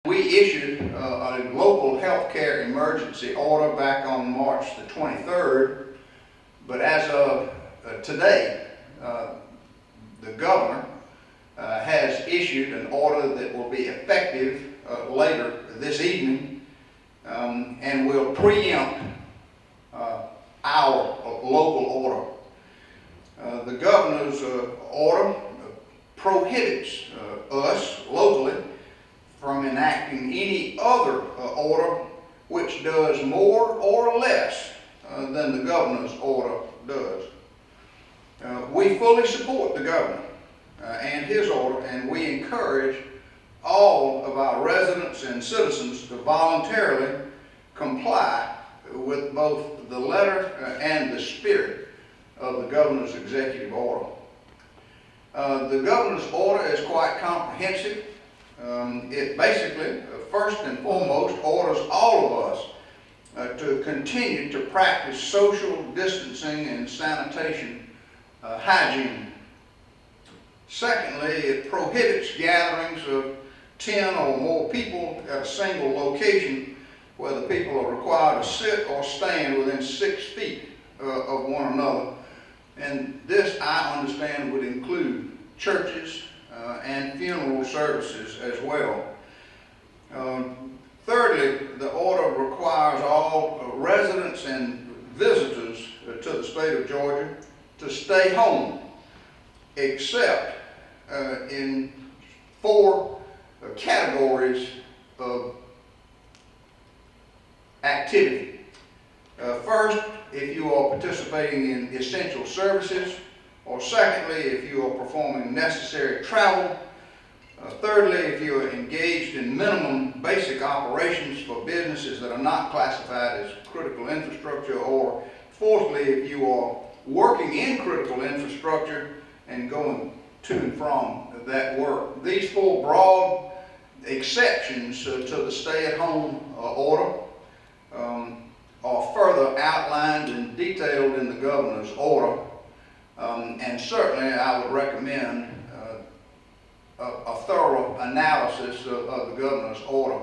We issued a local healthcare emergency order back on March the 23rd, but as of today, the governor has issued an order that will be effective later this evening and will preempt our local order. The governor's order prohibits us locally from enacting any other order which does more or less than the governor's order does. We fully support the governor and his order, and we encourage all of our residents and citizens to voluntarily comply with both the letter and the spirit of the governor's executive order. The governor's order is quite comprehensive. It basically, first and foremost, orders all of us to continue to practice social distancing and sanitation hygiene. Secondly, it prohibits gatherings of 10 or more people at a single location where the people are required to sit or stand within 6 feet of one another. And this, I understand, would include churches and funeral services as well. Thirdly, the order requires all residents and visitors to the state of Georgia to stay home, except in 4 categories of activity. First, if you are participating in essential services, or secondly, if you are performing necessary travel. Thirdly, if you are engaged in minimum basic operations for businesses that are not classified as critical infrastructure, or fourthly, if you are working in critical infrastructure and going to and from that work. These 4 broad exceptions to the stay-at-home order are further outlined and detailed in the governor's order. And certainly I would recommend a thorough analysis of the governor's order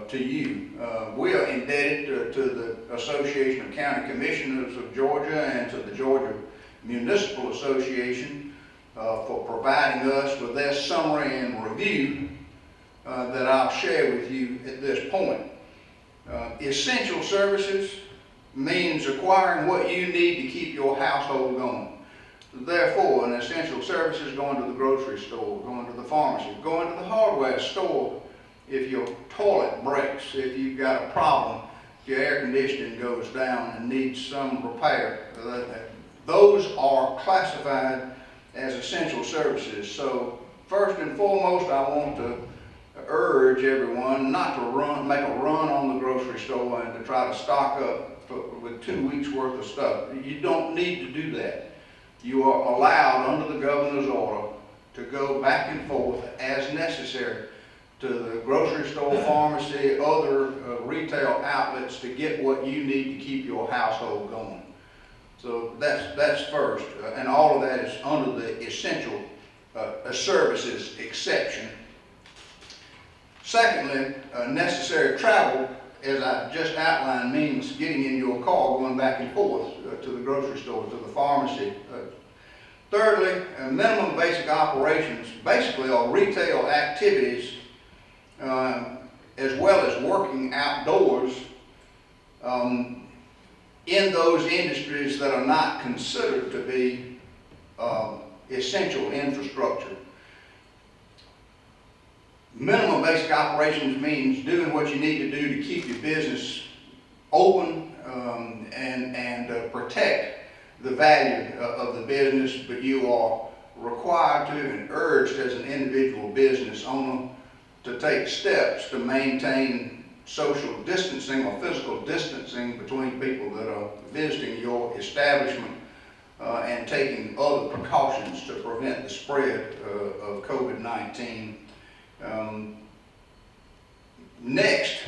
to you. We are indebted to the Association of County Commissioners of Georgia and to the Georgia Municipal Association for providing us with their summary and review that I'll share with you at this point. Essential services means acquiring what you need to keep your household going. Therefore, an essential service is going to the grocery store, going to the pharmacy, going to the hardware store if your toilet breaks, if you've got a problem, if your air conditioning goes down and needs some repair. Those are classified as essential services. So first and foremost, I want to urge everyone not to make a run on the grocery store and to try to stock up with 2 weeks worth of stuff. You don't need to do that. You are allowed under the governor's order to go back and forth as necessary to the grocery store, pharmacy, other retail outlets to get what you need to keep your household going. So that's first, and all of that is under the essential services exception. Secondly, necessary travel, as I just outlined, means getting in your car, going back and forth to the grocery store, to the pharmacy. Thirdly, minimum basic operations basically are retail activities as well as working outdoors in those industries that are not considered to be essential infrastructure. Minimum basic operations means doing what you need to do to keep your business open and protect the value of the business, but you are required to and urged as an individual business owner to take steps to maintain social distancing or physical distancing between people that are visiting your establishment and taking other precautions to prevent the spread of COVID-19. Next,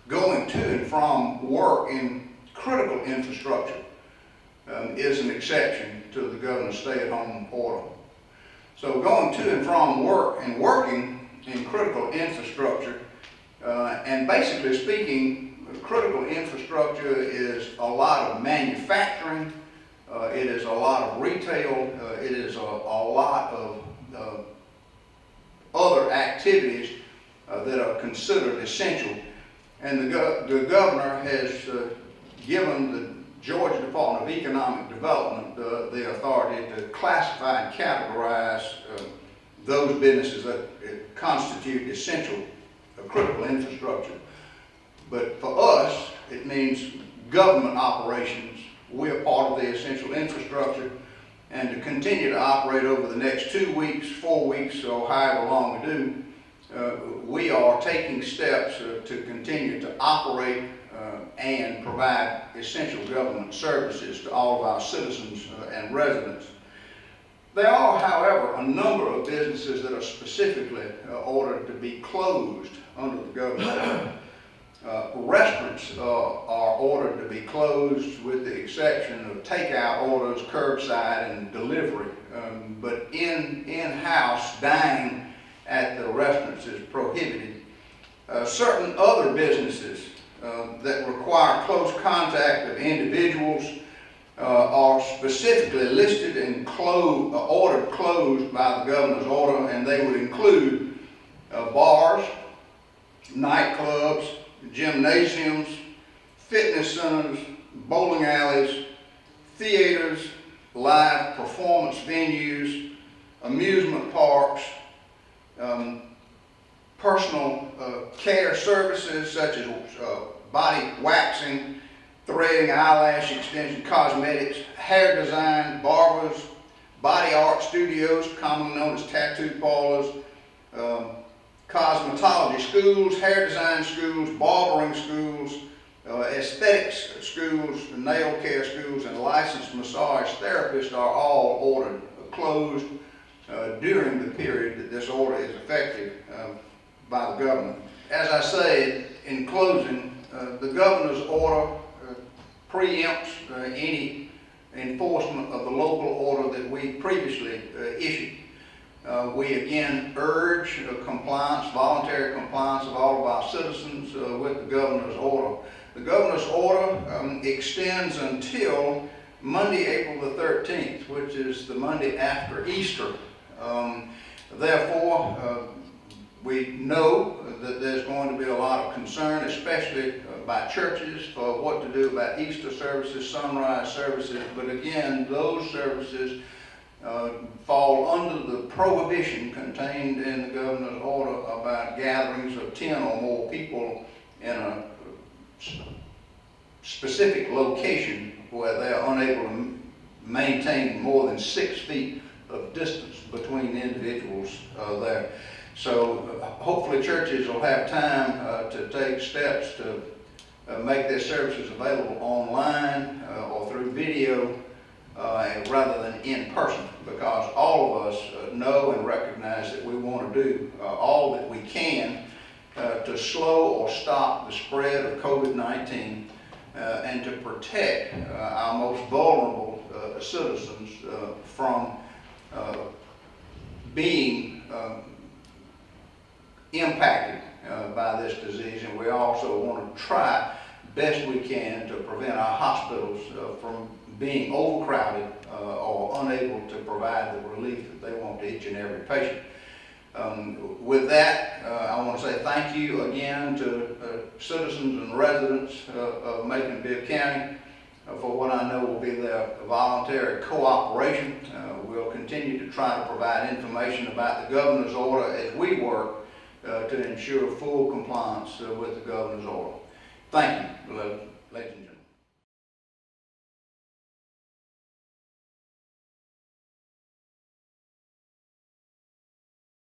going to and from work in critical infrastructure is an exception to the governor's stay-at-home order. So going to and from work and working in critical infrastructure And basically speaking, critical infrastructure is a lot of manufacturing, it is a lot of retail, it is a lot of other activities that are considered essential. And the governor has given the Georgia Department of Economic Development the authority to classify and categorize those businesses that constitute essential critical infrastructure. But for us, it means government operations. We're part of the essential infrastructure, and to continue to operate over the next 2 weeks, 4 weeks, or however long we do, we are taking steps to continue to operate and provide essential government services to all of our citizens and residents. There are, however, a number of businesses that are specifically ordered to be closed under the government. Restaurants are ordered to be closed with the exception of takeout orders, curbside, and delivery. But in-house dining at the restaurants is prohibited. Certain other businesses that require close contact of individuals are specifically listed and ordered closed by the governor's order, and they would include bars, nightclubs, gymnasiums, fitness centers, bowling alleys, theaters, live performance venues, amusement parks, personal care services such as body waxing, threading, eyelash extension, cosmetics, hair design, barbers, body art studios, commonly known as tattoo parlors, cosmetology schools, hair design schools, barbering schools, aesthetics schools, nail care schools, and licensed massage therapists are all ordered closed during the period that this order is effective by the government. As I say in closing, the governor's order preempts any enforcement of the local order that we previously issued. We again urge compliance, voluntary compliance of all of our citizens with the governor's order. The governor's order extends until Monday, April the 13th, which is the Monday after Easter. Therefore, we know that there's going to be a lot of concern, especially by churches, for what to do about Easter services, sunrise services. But again, those services fall under the prohibition contained in the governor's order about gatherings of 10 or more people in a specific location where they're unable to maintain more than 6 feet of distance between individuals there. So hopefully churches will have time to take steps to make their services available online or through video rather than in person, because all of us know and recognize that we want to do all that we can to slow or stop the spread of COVID-19 and to protect our most vulnerable citizens from being impacted by this disease. And we also want to try best we can to prevent our hospitals from being overcrowded or unable to provide the relief that they want to each and every patient. With that, I want to say thank you again to citizens and residents of Macon-Bibb County for what I know will be their voluntary cooperation. We'll continue to try to provide information about the governor's order as we work to ensure full compliance with the governor's order. Thank you, ladies and gentlemen.